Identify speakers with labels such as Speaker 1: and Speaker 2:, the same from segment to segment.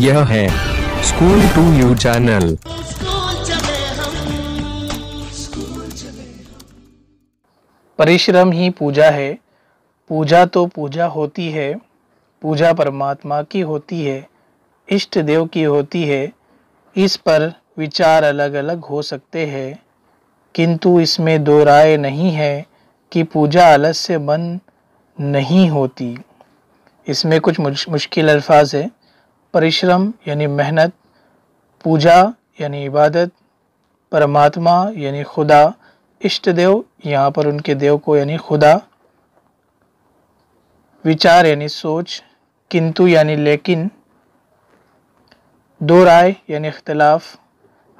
Speaker 1: यह है school to you channel.
Speaker 2: परिश्रम ही पूजा है। पूजा तो पूजा होती है। पूजा परमात्मा की होती है, इष्ट देव की होती है। इस पर विचार अलग अलग हो सकते हैं, किंतु इसमें दो राय नहीं है कि पूजा आलस्य बंद नहीं होती। इसमें कुछ मुश्किल अल्फाज है। परिश्रम यानी मेहनत, पूजा यानी इबादत, परमात्मा यानी खुदा, इष्ट देव यहाँ पर उनके देव को यानी खुदा, विचार यानी सोच, किंतु यानी लेकिन, दो राय यानी इख्तिलाफ,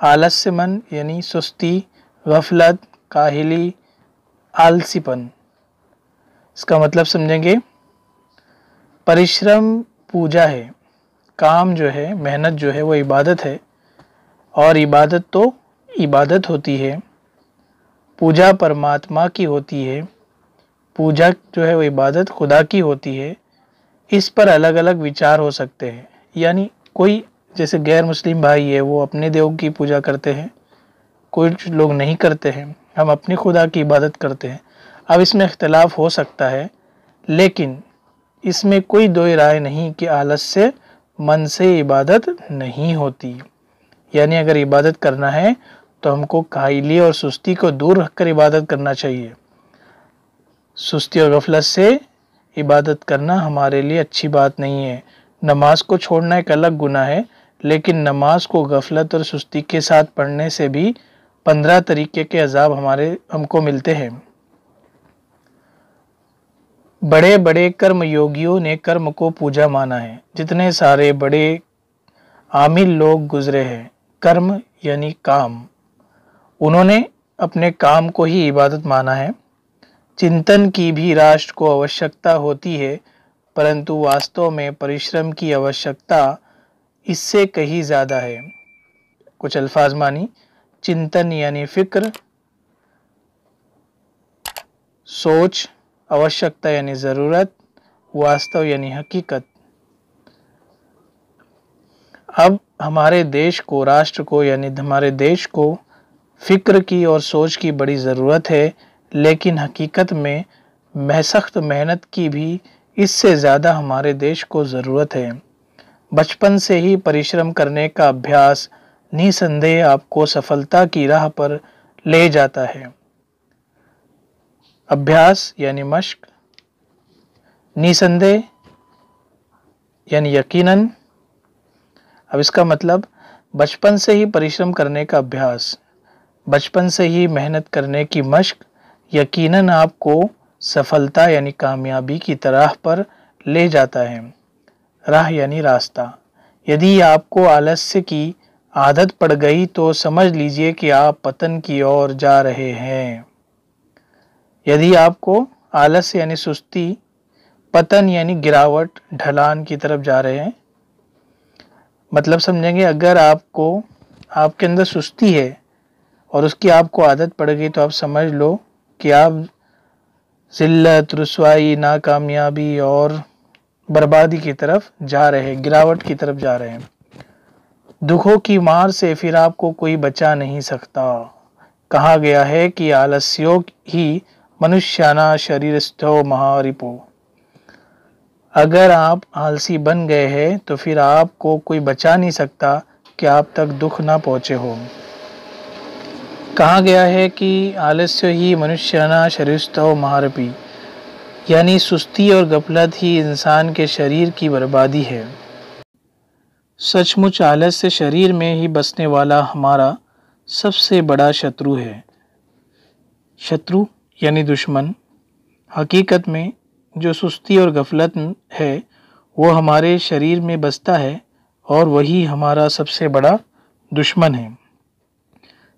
Speaker 2: आलस्यमन यानी सुस्ती, गफलत, काहिली, आलसीपन। इसका मतलब समझेंगे। परिश्रम पूजा है, काम जो है, मेहनत जो है वो इबादत है, और इबादत तो इबादत होती है। पूजा परमात्मा की होती है, पूजा जो है वो इबादत खुदा की होती है। इस पर अलग अलग विचार हो सकते हैं। यानी कोई जैसे गैर मुस्लिम भाई है वो अपने देव की पूजा करते हैं, कुछ लोग नहीं करते हैं, हम अपने खुदा की इबादत करते हैं। अब इसमें इख्तिलाफ हो सकता है, लेकिन इसमें कोई दो राय नहीं कि आलस्य मन से इबादत नहीं होती। यानी अगर इबादत करना है तो हमको काहिली और सुस्ती को दूर रखकर इबादत करना चाहिए। सुस्ती और गफलत से इबादत करना हमारे लिए अच्छी बात नहीं है। नमाज को छोड़ना एक अलग गुनाह है, लेकिन नमाज को गफलत और सुस्ती के साथ पढ़ने से भी 15 तरीके के अजाब हमको मिलते हैं। बड़े बड़े कर्म योगियों ने कर्म को पूजा माना है। जितने सारे बड़े आमिल लोग गुजरे हैं, कर्म यानी काम, उन्होंने अपने काम को ही इबादत माना है। चिंतन की भी राष्ट्र को आवश्यकता होती है, परंतु वास्तव में परिश्रम की आवश्यकता इससे कहीं ज़्यादा है। कुछ अल्फाज मानी। चिंतन यानी फिक्र, सोच, आवश्यकता यानी ज़रूरत, वास्तव यानी हकीकत। अब हमारे देश को, राष्ट्र को यानी हमारे देश को फिक्र की और सोच की बड़ी ज़रूरत है, लेकिन हकीकत में सख्त मेहनत की भी इससे ज़्यादा हमारे देश को ज़रूरत है। बचपन से ही परिश्रम करने का अभ्यास निसंदेह आपको सफलता की राह पर ले जाता है। अभ्यास यानी मश्क, निसंदेह यानी यकीनन। अब इसका मतलब बचपन से ही परिश्रम करने का अभ्यास, बचपन से ही मेहनत करने की मश्क यकीनन आपको सफलता यानी कामयाबी की राह पर ले जाता है। राह यानी रास्ता। यदि आपको आलस्य की आदत पड़ गई तो समझ लीजिए कि आप पतन की ओर जा रहे हैं। यदि आपको आलस्य यानी सुस्ती, पतन यानी गिरावट, ढलान की तरफ जा रहे हैं। मतलब समझेंगे, अगर आपके अंदर सुस्ती है और उसकी आपको आदत पड़ गई तो आप समझ लो कि आप ज़िल्लत, रुसवाई, नाकामयाबी और बर्बादी की तरफ जा रहे हैं, गिरावट की तरफ जा रहे हैं। दुखों की मार से फिर आपको कोई बचा नहीं सकता। कहा गया है कि आलस्यो ही मनुष्याना शरीरस्थो महारिपो। अगर आप आलसी बन गए हैं तो फिर आपको कोई बचा नहीं सकता कि आप तक दुख ना पहुँचे हो। कहा गया है कि आलस्य ही मनुष्याना शरीरस्थो महारपी, यानी सुस्ती और गफलत ही इंसान के शरीर की बर्बादी है। सचमुच आलस्य शरीर में ही बसने वाला हमारा सबसे बड़ा शत्रु है। शत्रु यानी दुश्मन। हकीकत में जो सुस्ती और गफलत है वो हमारे शरीर में बसता है और वही हमारा सबसे बड़ा दुश्मन है।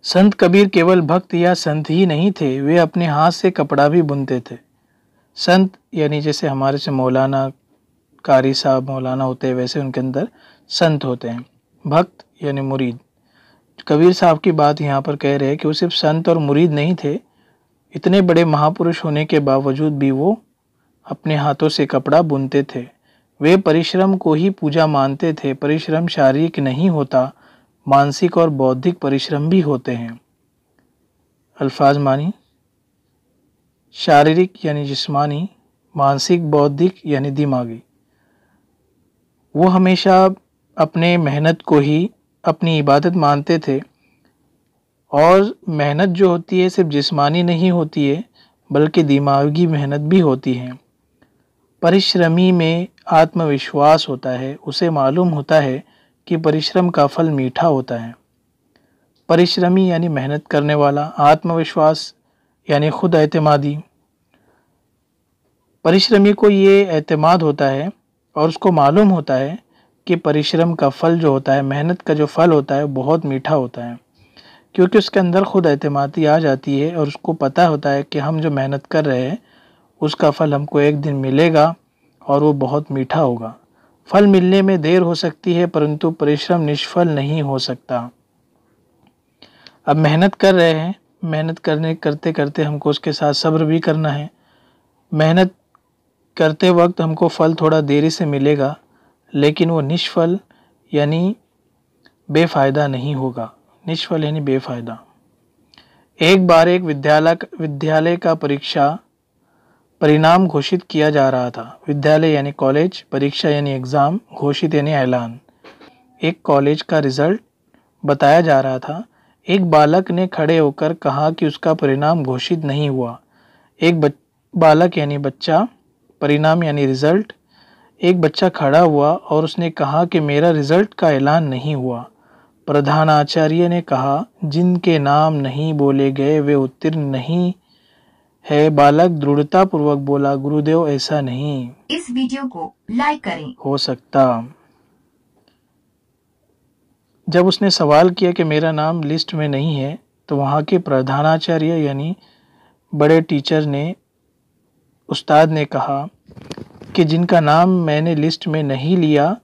Speaker 2: संत कबीर केवल भक्त या संत ही नहीं थे, वे अपने हाथ से कपड़ा भी बुनते थे। संत यानी जैसे हमारे से मौलाना, कारी साहब मौलाना होते हैं, वैसे उनके अंदर संत होते हैं। भक्त यानी मुरीद। कबीर साहब की बात यहाँ पर कह रहे हैं कि वो सिर्फ संत और मुरीद नहीं थे, इतने बड़े महापुरुष होने के बावजूद भी वो अपने हाथों से कपड़ा बुनते थे। वे परिश्रम को ही पूजा मानते थे। परिश्रम शारीरिक नहीं होता, मानसिक और बौद्धिक परिश्रम भी होते हैं। अल्फाज मानी, शारीरिक यानी जिस्मानी, मानसिक बौद्धिक यानी दिमागी। वो हमेशा अपने मेहनत को ही अपनी इबादत मानते थे। और मेहनत जो होती है सिर्फ जिस्मानी नहीं होती है बल्कि दिमागी मेहनत भी होती है। परिश्रमी में आत्मविश्वास होता है, उसे मालूम होता है कि परिश्रम का फल मीठा होता है। परिश्रमी यानी मेहनत करने वाला, आत्मविश्वास यानी खुद एतमादी। परिश्रमी को ये एतमाद होता है और उसको मालूम होता है कि परिश्रम का फल जो होता है, मेहनत का जो फल होता है बहुत मीठा होता है, क्योंकि उसके अंदर खुद एतमादी आ जाती है और उसको पता होता है कि हम जो मेहनत कर रहे हैं उसका फल हमको एक दिन मिलेगा और वो बहुत मीठा होगा। फल मिलने में देर हो सकती है परंतु परिश्रम निष्फल नहीं हो सकता। अब मेहनत कर रहे हैं, मेहनत करते करते हमको उसके साथ सब्र भी करना है। मेहनत करते वक्त हमको फल थोड़ा देरी से मिलेगा लेकिन वो निष्फल यानी बेफ़ायदा नहीं होगा। निष्फल यानी बेफ़ायदा। एक बार एक विद्यालय का परीक्षा परिणाम घोषित किया जा रहा था। विद्यालय यानी कॉलेज, परीक्षा यानी एग्ज़ाम, घोषित यानी ऐलान। एक कॉलेज का रिज़ल्ट बताया जा रहा था। एक बालक ने खड़े होकर कहा कि उसका परिणाम घोषित नहीं हुआ। एक बालक यानी बच्चा, परिणाम यानी रिज़ल्ट। एक बच्चा खड़ा हुआ और उसने कहा कि मेरा रिज़ल्ट का ऐलान नहीं हुआ। प्रधानाचार्य ने कहा, जिनके नाम नहीं बोले गए वे उत्तीर्ण नहीं है। बालक दृढ़तापूर्वक बोला, गुरुदेव ऐसा नहीं
Speaker 3: इस वीडियो को लाइक करें
Speaker 2: हो सकता। जब उसने सवाल किया कि मेरा नाम लिस्ट में नहीं है तो वहाँ के प्रधानाचार्य यानी बड़े टीचर ने, उस्ताद ने कहा कि जिनका नाम मैंने लिस्ट में नहीं लिया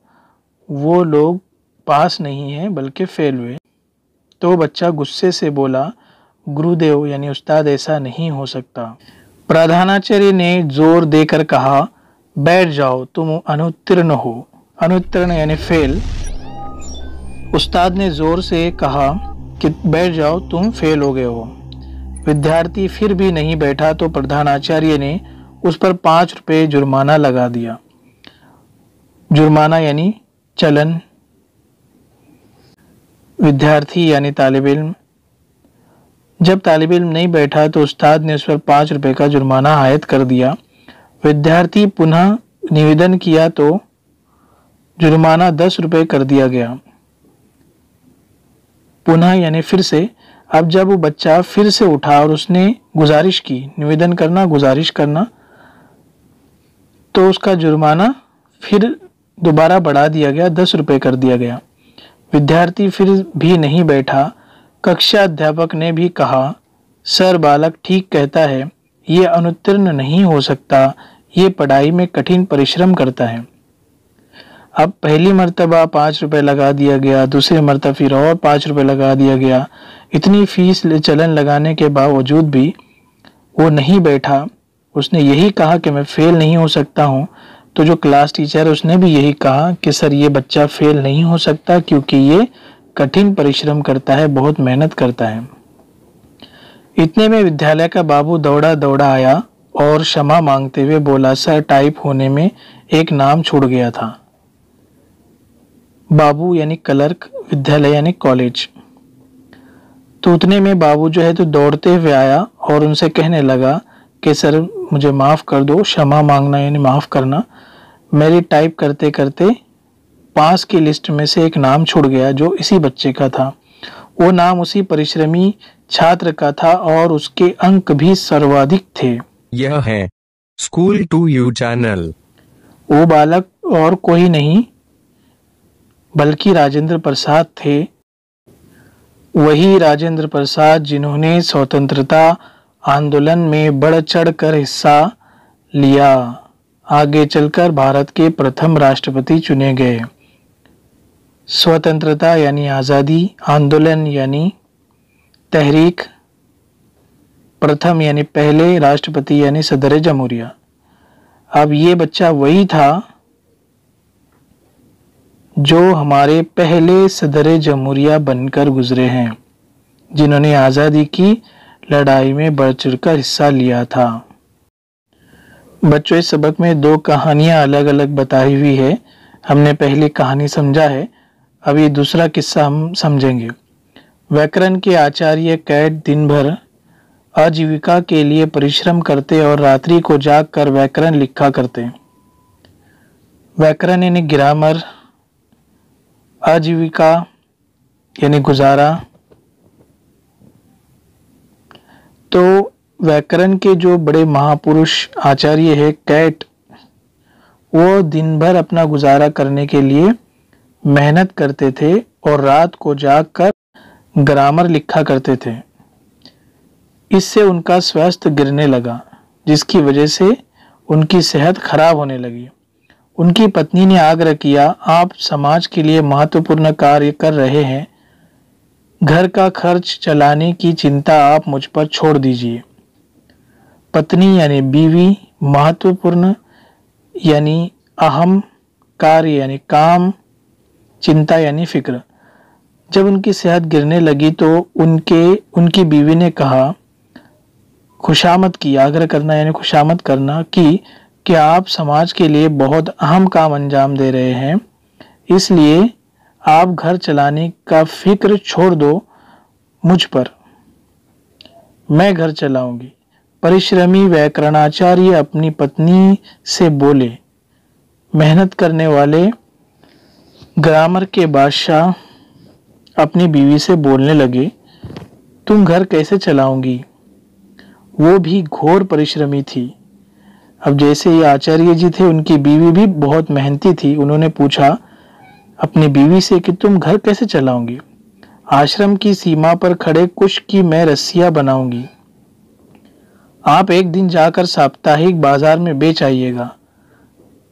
Speaker 2: वो लोग पास नहीं हैं बल्कि फेल हुए। तो बच्चा गुस्से से बोला, गुरुदेव यानी उस्ताद ऐसा नहीं हो सकता। प्रधानाचार्य ने जोर देकर कहा, बैठ जाओ, तुम अनुत्तीर्ण हो। अनुत्तीर्ण यानी फेल। उस्ताद ने जोर से कहा कि बैठ जाओ, तुम फेल हो गए हो। विद्यार्थी फिर भी नहीं बैठा तो प्रधानाचार्य ने उस पर 5 रुपये जुर्माना लगा दिया। जुर्माना यानी चलन। विद्यार्थी यानी तालिब इल्म। जब तालिब इल्म नहीं बैठा तो उस्ताद ने उस पर 5 रुपये का जुर्माना आयद कर दिया। विद्यार्थी पुनः निवेदन किया तो जुर्माना 10 रुपये कर दिया गया। पुनः यानी फिर से। अब जब वो बच्चा फिर से उठा और उसने गुजारिश की, निवेदन करना, गुजारिश करना, तो उसका जुर्माना फिर दोबारा बढ़ा दिया गया, 10 रुपये कर दिया गया। विद्यार्थी फिर भी नहीं बैठा। कक्षा अध्यापक ने भी कहा, सर बालक ठीक कहता है, ये अनुत्तीर्ण नहीं हो सकता, ये पढ़ाई में कठिन परिश्रम करता है। अब पहली मर्तबा 5 रुपये लगा दिया गया, दूसरी मर्तबा फिर और 5 रुपये लगा दिया गया। इतनी फीस चलन लगाने के बावजूद भी वो नहीं बैठा। उसने यही कहा कि मैं फेल नहीं हो सकता हूँ। तो जो क्लास टीचर है उसने भी यही कहा कि सर ये बच्चा फेल नहीं हो सकता क्योंकि ये कठिन परिश्रम करता है, बहुत मेहनत करता है। इतने में विद्यालय का बाबू दौड़ा दौड़ा आया और क्षमा मांगते हुए बोला, सर टाइप होने में एक नाम छूट गया था। बाबू यानी क्लर्क, विद्यालय यानी कॉलेज। तो उतने में बाबू जो है तो दौड़ते हुए आया और उनसे कहने लगा कि सर मुझे माफ़ कर दो। क्षमा मांगना यानी माफ़ करना। मेरी टाइप करते करते पास की लिस्ट में से एक नाम छूट गया जो इसी बच्चे का था। वो नाम उसी परिश्रमी छात्र का था और उसके अंक भी सर्वाधिक थे।
Speaker 1: यह है स्कूल टू यू चैनल।
Speaker 2: वो बालक और कोई नहीं बल्कि राजेंद्र प्रसाद थे। वही राजेंद्र प्रसाद जिन्होंने स्वतंत्रता आंदोलन में बढ़ चढ़ कर हिस्सा लिया, आगे चलकर भारत के प्रथम राष्ट्रपति चुने गए। स्वतंत्रता यानी आज़ादी, आंदोलन यानी तहरीक, प्रथम यानी पहले, राष्ट्रपति यानी सदर जमहूरिया। अब ये बच्चा वही था जो हमारे पहले सदर जमहूरिया बनकर गुजरे हैं, जिन्होंने आज़ादी की लड़ाई में बढ़ चढ़कर हिस्सा लिया था। बच्चों, इस सबक में 2 कहानियां अलग अलग बताई हुई है। हमने पहली कहानी समझा है, अभी दूसरा किस्सा हम समझेंगे। व्याकरण के आचार्य कैट दिन भर आजीविका के लिए परिश्रम करते और रात्रि को जागकर व्याकरण लिखा करते। व्याकरण यानी ग्रामर, आजीविका यानी गुजारा। तो व्याकरण के जो बड़े महापुरुष आचार्य है कैट, वो दिन भर अपना गुजारा करने के लिए मेहनत करते थे और रात को जागकर ग्रामर लिखा करते थे। इससे उनका स्वास्थ्य गिरने लगा, जिसकी वजह से उनकी सेहत खराब होने लगी। उनकी पत्नी ने आग्रह किया, आप समाज के लिए महत्वपूर्ण कार्य कर रहे हैं, घर का खर्च चलाने की चिंता आप मुझ पर छोड़ दीजिए। पत्नी यानी बीवी, महत्वपूर्ण यानी अहम, कार्य यानी काम, चिंता यानी फिक्र। जब उनकी सेहत गिरने लगी तो उनकी बीवी ने कहा, खुशामद की, आग्रह करना यानी खुशामद करना कि आप समाज के लिए बहुत अहम काम अंजाम दे रहे हैं, इसलिए आप घर चलाने का फिक्र छोड़ दो मुझ पर, मैं घर चलाऊंगी। परिश्रमी व्याकरणाचार्य अपनी पत्नी से बोले। मेहनत करने वाले ग्रामर के बादशाह अपनी बीवी से बोलने लगे, तुम घर कैसे चलाओगी? वो भी घोर परिश्रमी थी। अब जैसे ये आचार्य जी थे, उनकी बीवी भी बहुत मेहनती थी। उन्होंने पूछा अपनी बीवी से कि तुम घर कैसे चलाओगी? आश्रम की सीमा पर खड़े कुश की मैं रस्सियां बनाऊंगी, आप एक दिन जाकर साप्ताहिक बाजार में बेच आइएगा।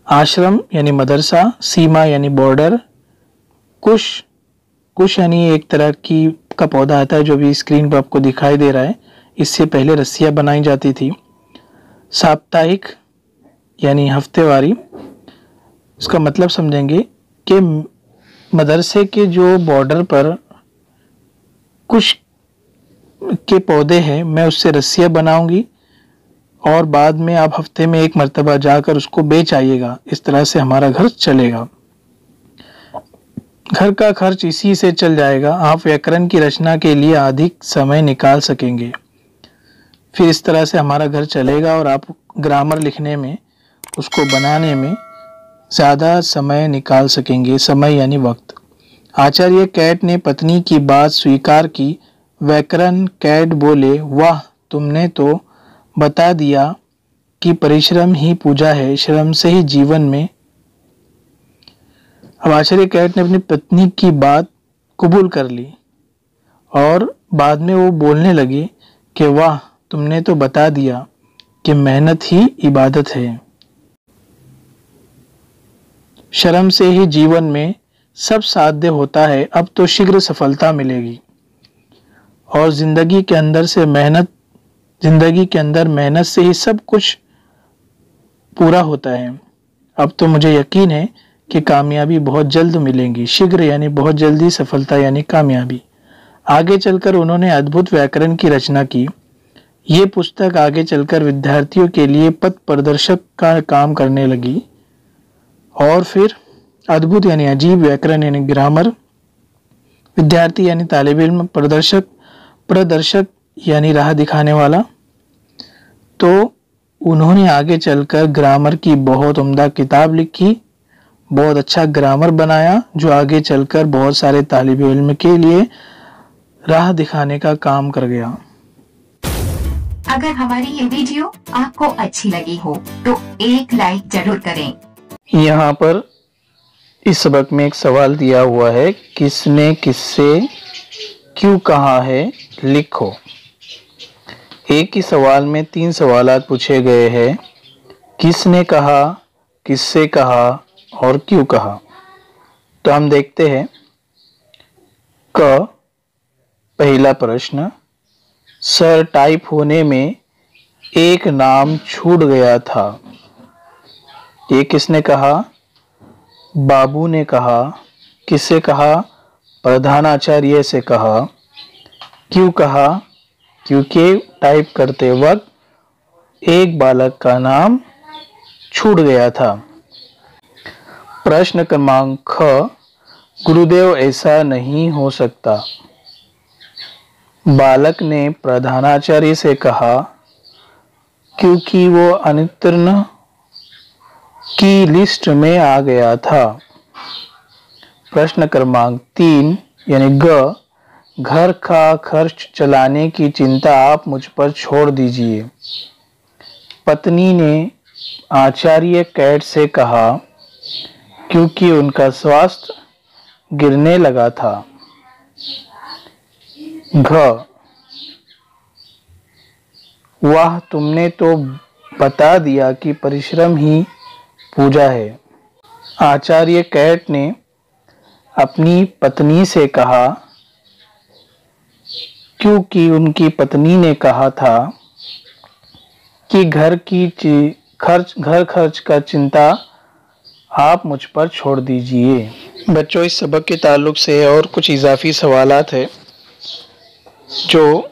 Speaker 2: आश्रम यानी मदरसा, सीमा यानी बॉर्डर, कुश यानी एक तरह का पौधा आता है जो भी स्क्रीन पर आपको दिखाई दे रहा है। इससे पहले रस्सियां बनाई जाती थी। साप्ताहिक यानी हफ्तेवारी, इसका मतलब समझेंगे कि मदरसे के जो बॉर्डर पर कुछ के पौधे हैं, मैं उससे रस्सियां बनाऊंगी और बाद में आप हफ्ते में एक मर्तबा जाकर उसको बेच आइएगा। इस तरह से हमारा घर चलेगा, घर का खर्च इसी से चल जाएगा। आप व्याकरण की रचना के लिए अधिक समय निकाल सकेंगे। फिर इस तरह से हमारा घर चलेगा और आप ग्रामर लिखने में, उसको बनाने में ज़्यादा समय निकाल सकेंगे। समय यानी वक्त। आचार्य कैट ने पत्नी की बात स्वीकार की। व्याकरण कैट बोले, वाह, तुमने तो बता दिया कि परिश्रम ही पूजा है, श्रम से ही जीवन में। अब आचार्य कैट ने अपनी पत्नी की बात कबूल कर ली और बाद में वो बोलने लगे कि वाह, तुमने तो बता दिया कि मेहनत ही इबादत है, शर्म से ही जीवन में सब साध्य होता है। अब तो शीघ्र सफलता मिलेगी और जिंदगी के अंदर मेहनत से ही सब कुछ पूरा होता है। अब तो मुझे यकीन है कि कामयाबी बहुत जल्द मिलेगी। शीघ्र यानी बहुत जल्दी, सफलता यानी कामयाबी। आगे चलकर उन्होंने अद्भुत व्याकरण की रचना की। ये पुस्तक आगे चलकर विद्यार्थियों के लिए पथ प्रदर्शक का काम करने लगी। और फिर अद्भुत यानी अजीब, व्याकरण यानी ग्रामर, विद्यार्थी यानी तालिब इल्म, प्रदर्शक यानी राह दिखाने वाला। तो उन्होंने आगे चलकर ग्रामर की बहुत उम्दा किताब लिखी, बहुत अच्छा ग्रामर बनाया, जो आगे चलकर बहुत सारे तालिब इल्म के लिए राह दिखाने का काम कर गया।
Speaker 3: अगर हमारी ये वीडियो आपको अच्छी लगी हो तो एक लाइक जरूर करें।
Speaker 2: यहाँ पर इस सबक में एक सवाल दिया हुआ है, किसने किससे क्यों कहा है, लिखो। एक ही सवाल में 3 सवालात पूछे गए हैं। किसने कहा, किससे कहा और क्यों कहा। तो हम देखते हैं। क, पहला प्रश्न, सर टाइप होने में एक नाम छूट गया था। ये किसने कहा? बाबू ने कहा। किससे कहा? प्रधानाचार्य से कहा। क्यों कहा? क्योंकि टाइप करते वक्त एक बालक का नाम छूट गया था। प्रश्न क्रमांक ख, गुरुदेव ऐसा नहीं हो सकता। बालक ने प्रधानाचार्य से कहा क्योंकि वो अनुत्तीर्ण की लिस्ट में आ गया था। प्रश्न क्रमांक 3 यानी ग, घर का खर्च चलाने की चिंता आप मुझ पर छोड़ दीजिए। पत्नी ने आचार्य कैट से कहा क्योंकि उनका स्वास्थ्य गिरने लगा था। घ, वाह तुमने तो बता दिया कि परिश्रम ही पूजा है। आचार्य कैट ने अपनी पत्नी से कहा क्योंकि उनकी पत्नी ने कहा था कि घर खर्च का चिंता आप मुझ पर छोड़ दीजिए। बच्चों, इस सबक के ताल्लुक से और कुछ इजाफी सवालात है जो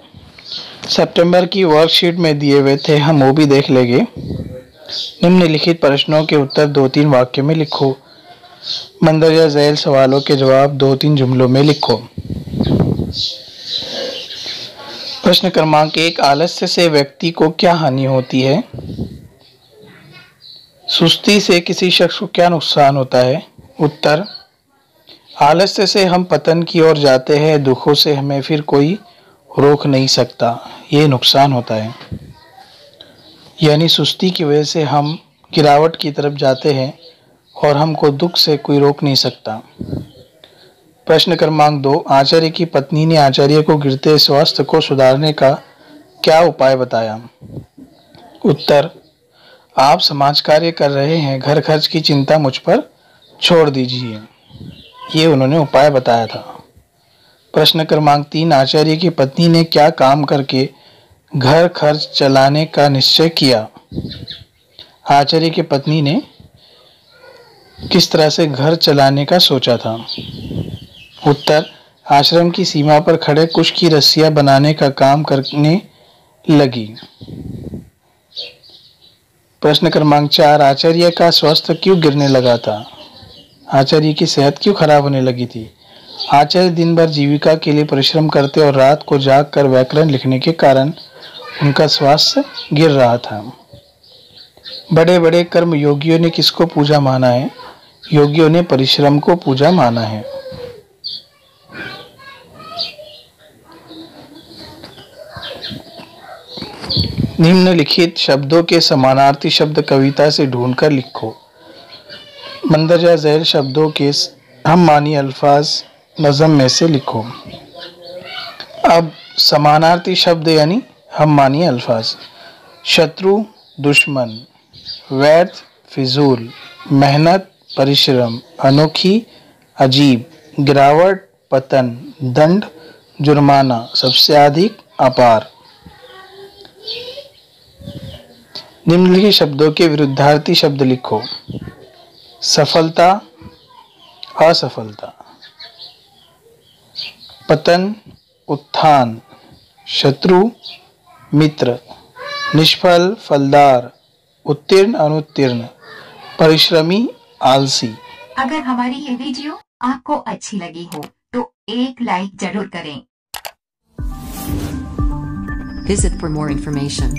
Speaker 2: सितंबर की वर्कशीट में दिए हुए थे, हम वो भी देख लेंगे। निम्नलिखित प्रश्नों के उत्तर 2-3 वाक्य में लिखो। मंदरजा झैल सवालों के जवाब 2-3 जुमलों में लिखो। प्रश्न क्रमांक 1, आलस्य से व्यक्ति को क्या हानि होती है? सुस्ती से किसी शख्स को क्या नुकसान होता है? उत्तर, आलस्य से हम पतन की ओर जाते हैं, दुखों से हमें फिर कोई रोक नहीं सकता, ये नुकसान होता है। यानी सुस्ती की वजह से हम गिरावट की तरफ जाते हैं और हमको दुख से कोई रोक नहीं सकता। प्रश्न क्रमांक 2, आचार्य की पत्नी ने आचार्य को गिरते स्वास्थ्य को सुधारने का क्या उपाय बताया? उत्तर, आप समाज कार्य कर रहे हैं, घर खर्च की चिंता मुझ पर छोड़ दीजिए, ये उन्होंने उपाय बताया था। प्रश्न क्रमांक 3, आचार्य की पत्नी ने क्या काम करके घर खर्च चलाने का निश्चय किया? आचार्य की पत्नी ने किस तरह से घर चलाने का सोचा था? उत्तर, आश्रम की सीमा पर खड़े कुश की रस्सियां बनाने का काम करने लगी। प्रश्न क्रमांक 4, आचार्य का स्वास्थ्य क्यों गिरने लगा था? आचार्य की सेहत क्यों खराब होने लगी थी? आचार्य दिन भर जीविका के लिए परिश्रम करते और रात को जाग कर व्याकरण लिखने के कारण उनका स्वास्थ्य गिर रहा था। बड़े बड़े कर्म योगियों ने किसको पूजा माना है? योगियों ने परिश्रम को पूजा माना है। निम्नलिखित शब्दों के समानार्थी शब्द कविता से ढूंढकर लिखो। मंदरजा झैल शब्दों के हम मानी अल्फाज नज़म में से लिखो। अब समानार्थी शब्द यानी हम मानी अल्फाज। शत्रु दुश्मन, व्यर्थ फिजूल, मेहनत परिश्रम, अनोखी अजीब, गिरावट पतन, दंड जुर्माना, सबसे अधिक अपार। निम्नलिखित शब्दों के विरुद्धार्थी शब्द लिखो। सफलता असफलता, पतन उत्थान, शत्रु मित्र, निष्फल फलदार, उत्तीर्ण अनुत्तीर्ण, परिश्रमी आलसी।
Speaker 3: अगर हमारी ये वीडियो आपको अच्छी लगी हो तो एक लाइक जरूर करें।
Speaker 4: Visit for more information.